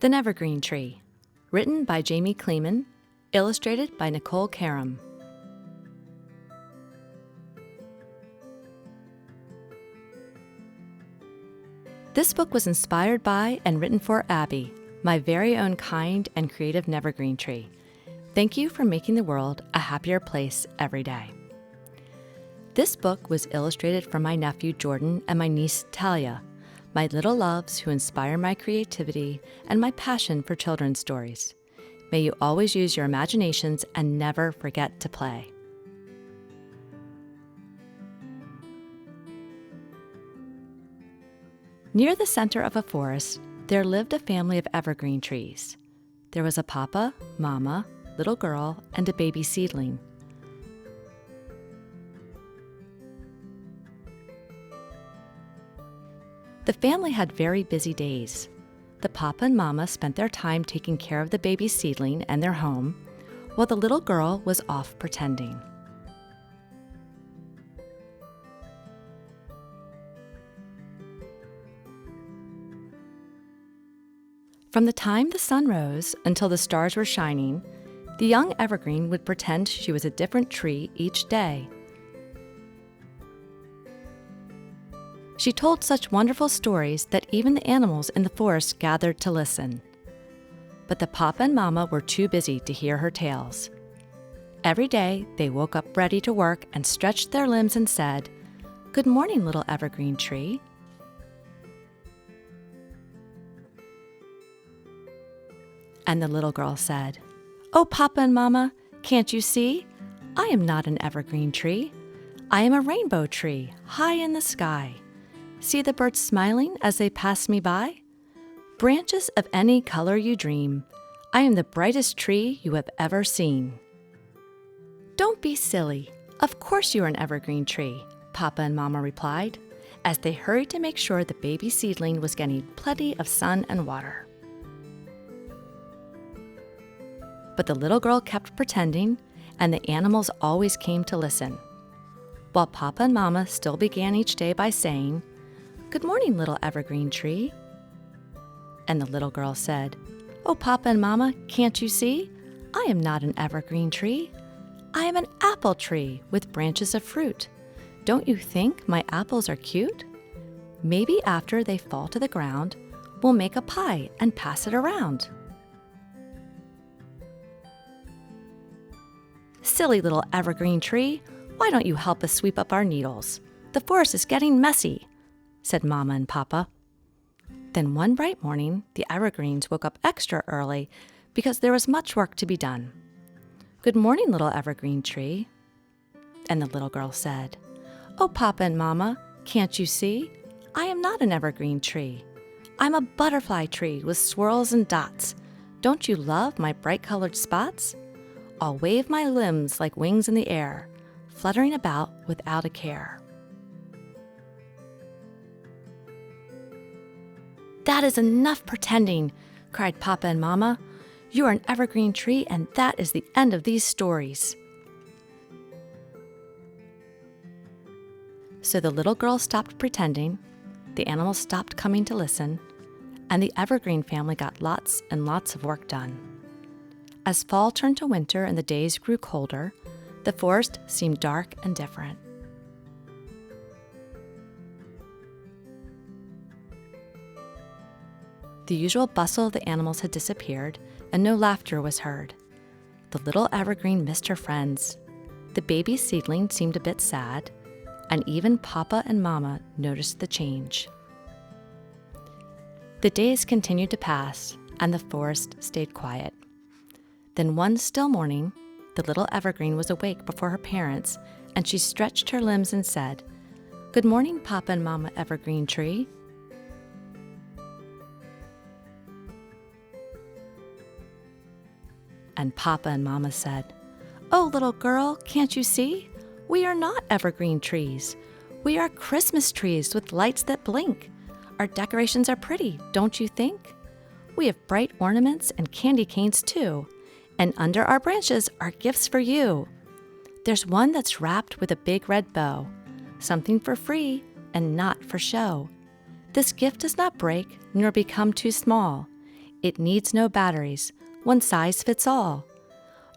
The Nevergreen Tree, written by Jamie Kleman, illustrated by Nicole Karam. This book was inspired by and written for Abby, my very own kind and creative Nevergreen tree. Thank you for making the world a happier place every day. This book was illustrated for my nephew Jordan and my niece Talia, my little loves who inspire my creativity and my passion for children's stories. May you always use your imaginations and never forget to play. Near the center of a forest, there lived a family of evergreen trees. There was a papa, mama, little girl, and a baby seedling. The family had very busy days. The papa and mama spent their time taking care of the baby seedling and their home, while the little girl was off pretending. From the time the sun rose until the stars were shining, the young evergreen would pretend she was a different tree each day. She told such wonderful stories that even the animals in the forest gathered to listen. But the papa and mama were too busy to hear her tales. Every day, they woke up ready to work and stretched their limbs and said, "Good morning, little evergreen tree." And the little girl said, "Oh, papa and mama, can't you see? I am not an evergreen tree. I am a rainbow tree, high in the sky. See the birds smiling as they pass me by? Branches of any color you dream. I am the brightest tree you have ever seen." "Don't be silly. Of course you are an evergreen tree," Papa and Mama replied, as they hurried to make sure the baby seedling was getting plenty of sun and water. But the little girl kept pretending, and the animals always came to listen. While Papa and Mama still began each day by saying, "Good morning, little evergreen tree." And the little girl said, "Oh, Papa and Mama, can't you see? I am not an evergreen tree. I am an apple tree with branches of fruit. Don't you think my apples are cute? Maybe after they fall to the ground, we'll make a pie and pass it around." "Silly little evergreen tree, why don't you help us sweep up our needles? The forest is getting messy," said Mama and Papa. Then one bright morning, the evergreens woke up extra early because there was much work to be done. "Good morning, little evergreen tree." And the little girl said, "Oh, Papa and Mama, can't you see? I am not an evergreen tree. I'm a butterfly tree with swirls and dots. Don't you love my bright-colored spots? I'll wave my limbs like wings in the air, fluttering about without a care." "That is enough pretending," cried Papa and Mama. "You are an evergreen tree, and that is the end of these stories." So the little girl stopped pretending, the animals stopped coming to listen, and the evergreen family got lots and lots of work done. As fall turned to winter and the days grew colder, the forest seemed dark and different. The usual bustle of the animals had disappeared, and no laughter was heard. The little evergreen missed her friends. The baby seedling seemed a bit sad, and even Papa and Mama noticed the change. The days continued to pass, and the forest stayed quiet. Then one still morning, the little evergreen was awake before her parents, and she stretched her limbs and said, "Good morning, Papa and Mama evergreen tree." And Papa and Mama said, "Oh, little girl, can't you see? We are not evergreen trees. We are Christmas trees with lights that blink. Our decorations are pretty, don't you think? We have bright ornaments and candy canes too. And under our branches are gifts for you. There's one that's wrapped with a big red bow, something for free and not for show. This gift does not break nor become too small. It needs no batteries, one size fits all.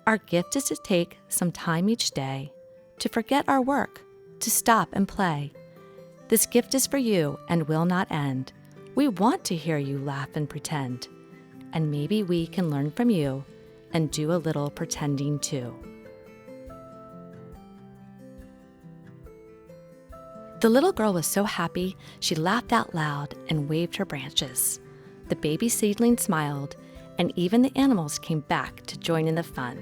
Our gift is to take some time each day to forget our work, to stop and play. This gift is for you and will not end. We want to hear you laugh and pretend. And maybe we can learn from you and do a little pretending too. The little girl was so happy she laughed out loud and waved her branches. The baby seedling smiled, and even the animals came back to join in the fun.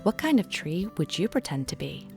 What kind of tree would you pretend to be?